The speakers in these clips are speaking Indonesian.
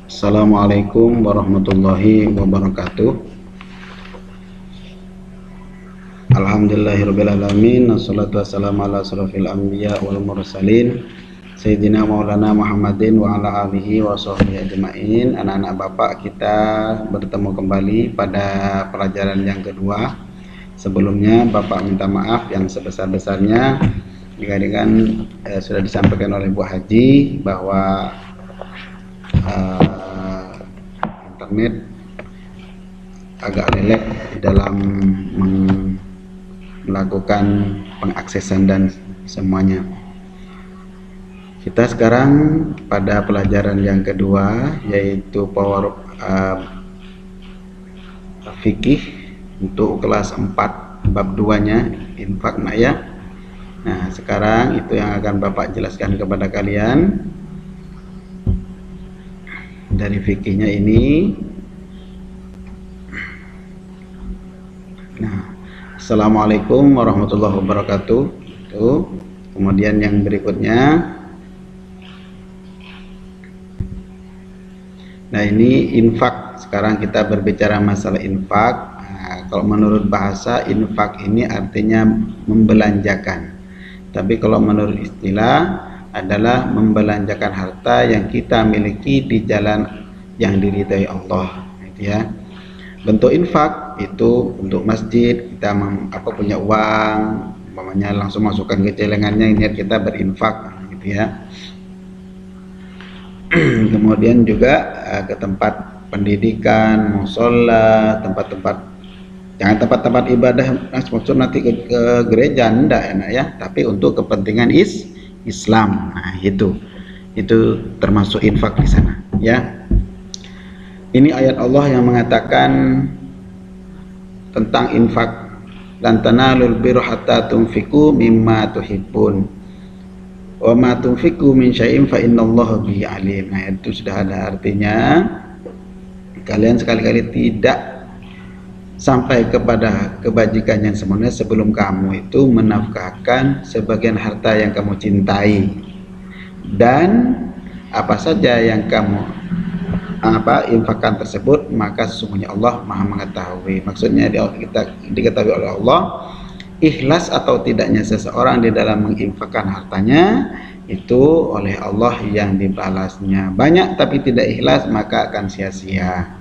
Assalamualaikum warahmatullahi wabarakatuh. Alhamdulillahirrabbilalamin. Wassalatu wassalamu ala asrofil anbiya wal mursalin Sayyidina Maulana Muhammadin wa ala alihi wa sahbihi ajma'in. Anak-anak Bapak, kita bertemu kembali pada pelajaran yang kedua. Sebelumnya Bapak minta maaf yang sebesar-besarnya dikarenakan sudah disampaikan oleh Bu Haji bahwa internet agak lelek di dalam melakukan pengaksesan dan semuanya. Kita sekarang pada pelajaran yang kedua, yaitu power fikih untuk kelas 4 bab 2-nya infak ya. Nah, sekarang itu yang akan Bapak jelaskan kepada kalian dari fikihnya ini. Nah, Assalamualaikum warahmatullahi wabarakatuh. Kemudian yang berikutnya, nah ini infak. Sekarang kita berbicara masalah infak. Nah, kalau menurut bahasa, infak ini artinya membelanjakan. Tapi kalau menurut istilah adalah membelanjakan harta yang kita miliki di jalan yang diridhai Allah, gitu ya. Bentuk infak itu untuk masjid, kita punya uang, umpamanya langsung masukkan ke celengannya, niat kita berinfak, gitu ya. Kemudian juga ke tempat pendidikan, mushola, tempat-tempat, jangan tempat-tempat ibadah maksud nanti ke gereja, enggak enak ya, tapi untuk kepentingan Islam. Nah, itu termasuk infak di sana, ya. Ini ayat Allah yang mengatakan tentang infak, lan tanalul birra hatta tunfiqu mimma tuhibbun wa ma tunfiqu min syai'in fa innallaha bihi alim. Nah, itu sudah ada artinya. Kalian sekali-kali tidak sampai kepada kebajikan yang sebenarnya sebelum kamu itu menafkahkan sebagian harta yang kamu cintai, dan apa saja yang kamu infakkan tersebut, maka sesungguhnya Allah Maha mengetahui. Maksudnya kita diketahui oleh Allah ikhlas atau tidaknya seseorang di dalam menginfakkan hartanya itu oleh Allah yang dibalasnya. Banyak tapi tidak ikhlas maka akan sia-sia.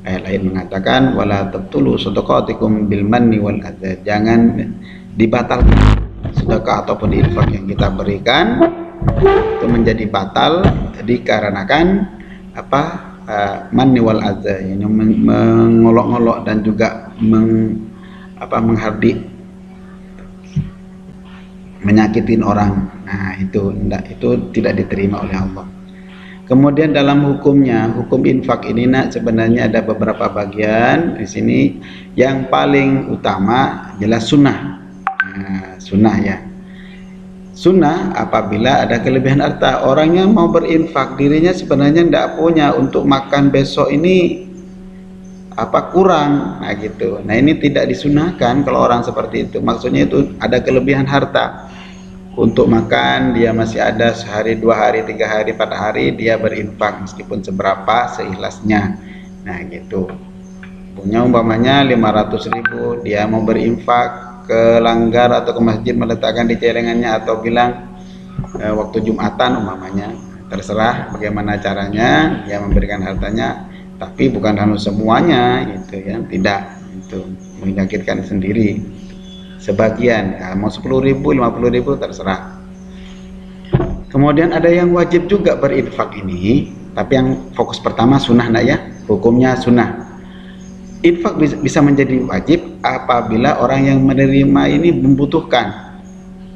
Ayat lain mengatakan wala tabtulu shadaqatikum bil manni wal adza. Jangan dibatalkan sedekah ataupun infak yang kita berikan itu menjadi batal dikarenakan manni wal adza, yang mengolok-olok dan juga menghardik, menyakitin orang. Nah, itu tidak diterima oleh Allah. Kemudian dalam hukumnya, hukum infak ini sebenarnya ada beberapa bagian. Di sini yang paling utama jelas sunnah. Nah, sunnah ya. Sunnah apabila ada kelebihan harta, orangnya mau berinfak, dirinya sebenarnya tidak punya untuk makan besok ini kurang, nah gitu. Nah, ini tidak disunahkan kalau orang seperti itu. Maksudnya itu ada kelebihan harta untuk makan, dia masih ada sehari, 2 hari, 3 hari, 4 hari dia berinfak meskipun seberapa seikhlasnya. Nah gitu. Punya umpamanya 500.000, dia mau berinfak ke langgar atau ke masjid meletakkan di celengannya atau bilang waktu Jumatan umpamanya, terserah bagaimana caranya dia memberikan hartanya, tapi bukan harus semuanya gitu ya, tidak, itu menyakitkan sendiri. Sebagian mau 10.000, 50.000 terserah. Kemudian ada yang wajib juga berinfak ini, tapi yang fokus pertama sunnah ya, hukumnya sunnah. Infak bisa menjadi wajib apabila orang yang menerima ini membutuhkan.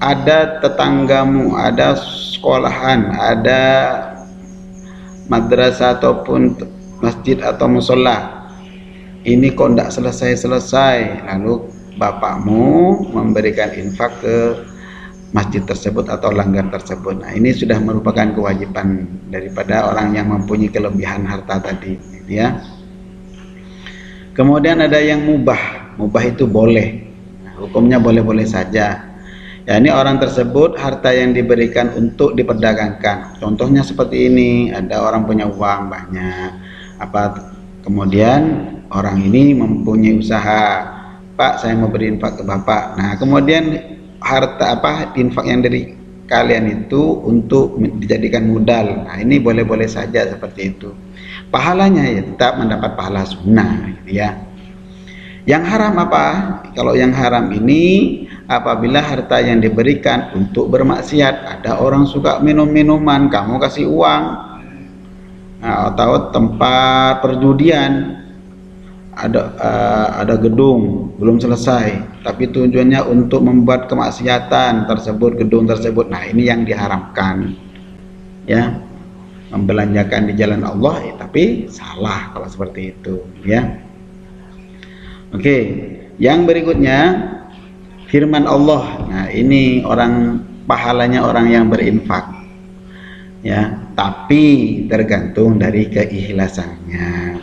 Ada tetanggamu, ada sekolahan, ada madrasah ataupun masjid atau musola, ini kok tidak selesai-selesai, lalu bapakmu memberikan infak ke masjid tersebut atau langgar tersebut. Nah, ini sudah merupakan kewajiban daripada orang yang mempunyai kelebihan harta tadi, gitu ya. Kemudian ada yang mubah. Mubah itu boleh. Nah, hukumnya boleh-boleh saja. Ya, ini orang tersebut harta yang diberikan untuk diperdagangkan. Contohnya seperti ini, ada orang punya uang banyak, kemudian orang ini mempunyai usaha, Pak saya mau beri infak ke Bapak. Nah kemudian harta infak yang dari kalian itu untuk dijadikan modal. Nah ini boleh-boleh saja seperti itu. Pahalanya ya tetap mendapat pahala sunnah, gitu ya. Yang haram apa? Kalau yang haram ini apabila harta yang diberikan untuk bermaksiat. Ada orang suka minum-minuman, kamu kasih uang. Nah, atau tempat perjudian, ada gedung belum selesai, tapi tujuannya untuk membuat kemaksiatan tersebut, gedung tersebut. Nah ini yang diharamkan, ya, membelanjakan di jalan Allah, tapi salah kalau seperti itu, ya. Oke, yang berikutnya firman Allah. Nah, ini pahalanya orang yang berinfak. Ya, tapi tergantung dari keikhlasannya.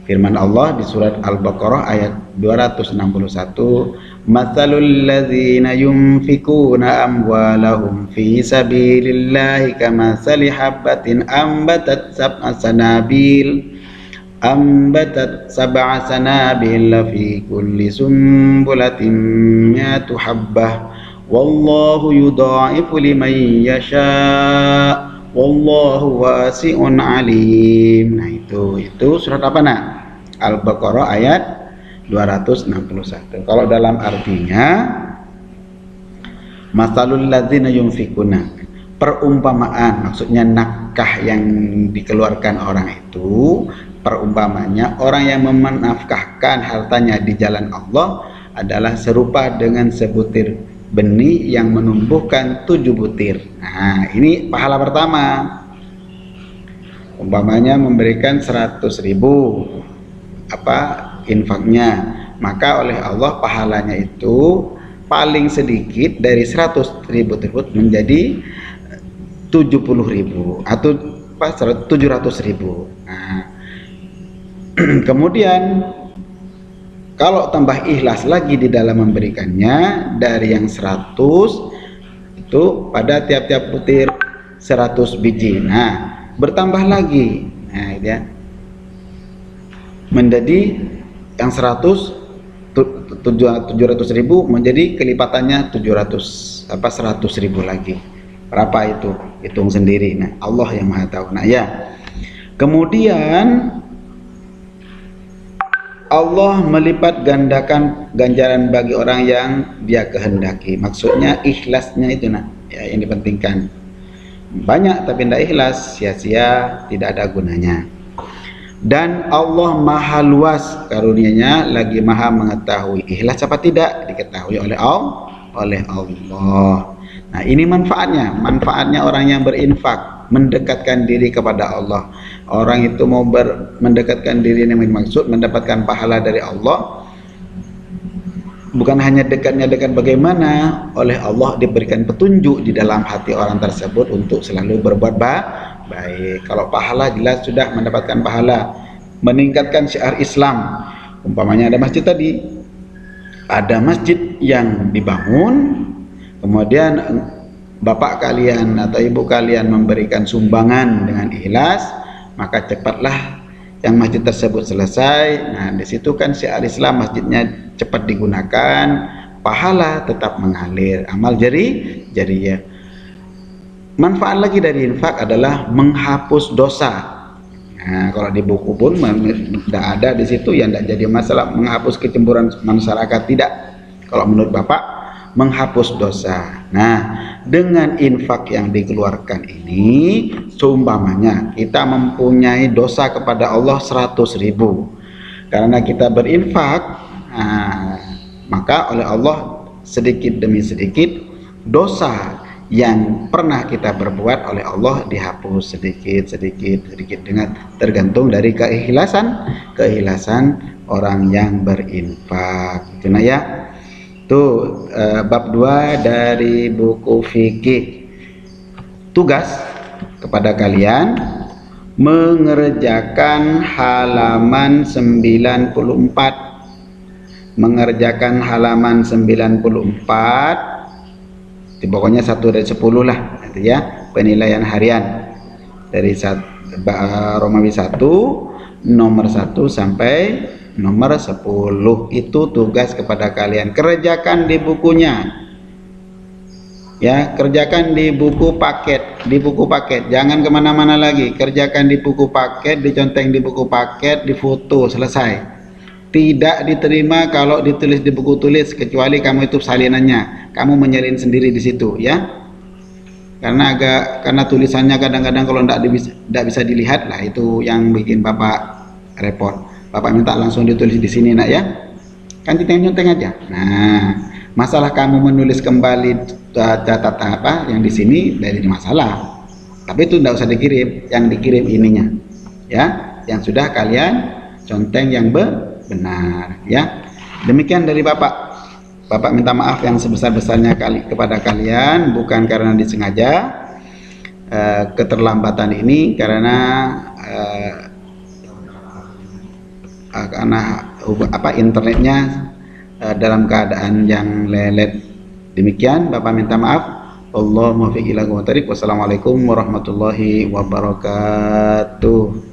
Firman Allah di surat Al-Baqarah ayat 261, "Matsalul ladzina yunfikuna amwalahum fi sabilillahi kamatsali habbatin ambatat sab'a sanabil fi kulli sumbulatin mi'atu habbah wallahu yudha'ifu liman yasha wallahu wasi'un alim." Nah itu surat apa nak? Al-Baqarah ayat 261. Kalau dalam artinya masalul ladzina yunfikuna, perumpamaan, maksudnya nafkah yang dikeluarkan orang itu, perumpamanya orang yang menafkahkan hartanya di jalan Allah adalah serupa dengan sebutir benih yang menumbuhkan 7 butir. Nah ini pahala pertama. Umpamanya memberikan 100.000 infaknya, maka oleh Allah pahalanya itu paling sedikit dari 100.000 tersebut menjadi 70.000 atau 700.000. Nah, kemudian kalau tambah ikhlas lagi di dalam memberikannya, dari yang 100 itu pada tiap-tiap butir 100 biji. Nah bertambah lagi, nah ya, menjadi yang 700.000 menjadi kelipatannya 100.000 lagi. Berapa itu? Hitung sendiri. Nah Allah yang Maha tahu. Nah ya, kemudian Allah melipat gandakan ganjaran bagi orang yang Dia kehendaki. Maksudnya ikhlasnya itu nah, ya, yang dipentingkan. Banyak tapi tidak ikhlas, sia-sia, tidak ada gunanya. Dan Allah maha luas karunia-Nya, lagi maha mengetahui. Ikhlas apa tidak diketahui oleh Allah. Nah ini manfaatnya orang yang berinfak, mendekatkan diri kepada Allah. Orang itu mau mendekatkan diri yang maksud mendapatkan pahala dari Allah, bukan hanya dekat bagaimana, oleh Allah diberikan petunjuk di dalam hati orang tersebut untuk selalu berbuat baik. Kalau pahala jelas sudah mendapatkan pahala, meningkatkan syiar Islam. Umpamanya ada masjid tadi, ada masjid yang dibangun, kemudian bapak kalian atau ibu kalian memberikan sumbangan dengan ikhlas, maka cepatlah yang masjid tersebut selesai. Nah di situ kan syiar Islam, masjidnya cepat digunakan, pahala tetap mengalir, amal jariyah. Manfaat lagi dari infak adalah menghapus dosa. Nah, kalau di buku pun tidak ada di situ, ya tidak jadi masalah. Menghapus kecemburuan masyarakat tidak. Kalau menurut Bapak, menghapus dosa. Nah, dengan infak yang dikeluarkan ini, seumpamanya kita mempunyai dosa kepada Allah 100.000, karena kita berinfak, maka oleh Allah sedikit demi sedikit dosa yang pernah kita berbuat oleh Allah dihapus sedikit dengan tergantung dari keikhlasan orang yang berinfak. Itu nah ya. Tuh bab 2 dari buku fikih. Tugas kepada kalian mengerjakan halaman 94. Mengerjakan halaman 94 Pokoknya 1 dari 10 lah itu ya, penilaian harian dari Romawi 1 nomor 1 sampai nomor 10. Itu tugas kepada kalian, kerjakan di bukunya ya, kerjakan di buku paket, jangan kemana-mana lagi, kerjakan di buku paket, diconteng di buku paket, difoto, selesai. Tidak diterima kalau ditulis di buku tulis, kecuali kamu itu salinannya, kamu menyalin sendiri di situ ya, karena tulisannya kadang-kadang kalau tidak bisa dilihat lah, itu yang bikin bapak repot. Bapak minta langsung ditulis di sini nak ya, kan nyenteng aja. Nah, masalah kamu menulis kembali catatan apa yang di sini dari masalah, tapi itu tidak usah dikirim, yang dikirim ininya ya, yang sudah kalian conteng yang benar ya. Demikian dari bapak. Bapak minta maaf yang sebesar-besarnya kepada kalian, bukan karena disengaja keterlambatan ini, karena internetnya dalam keadaan yang lelet. Demikian bapak minta maaf. Allahumma fiq ila aqwam. Wassalamualaikum warahmatullahi wabarakatuh.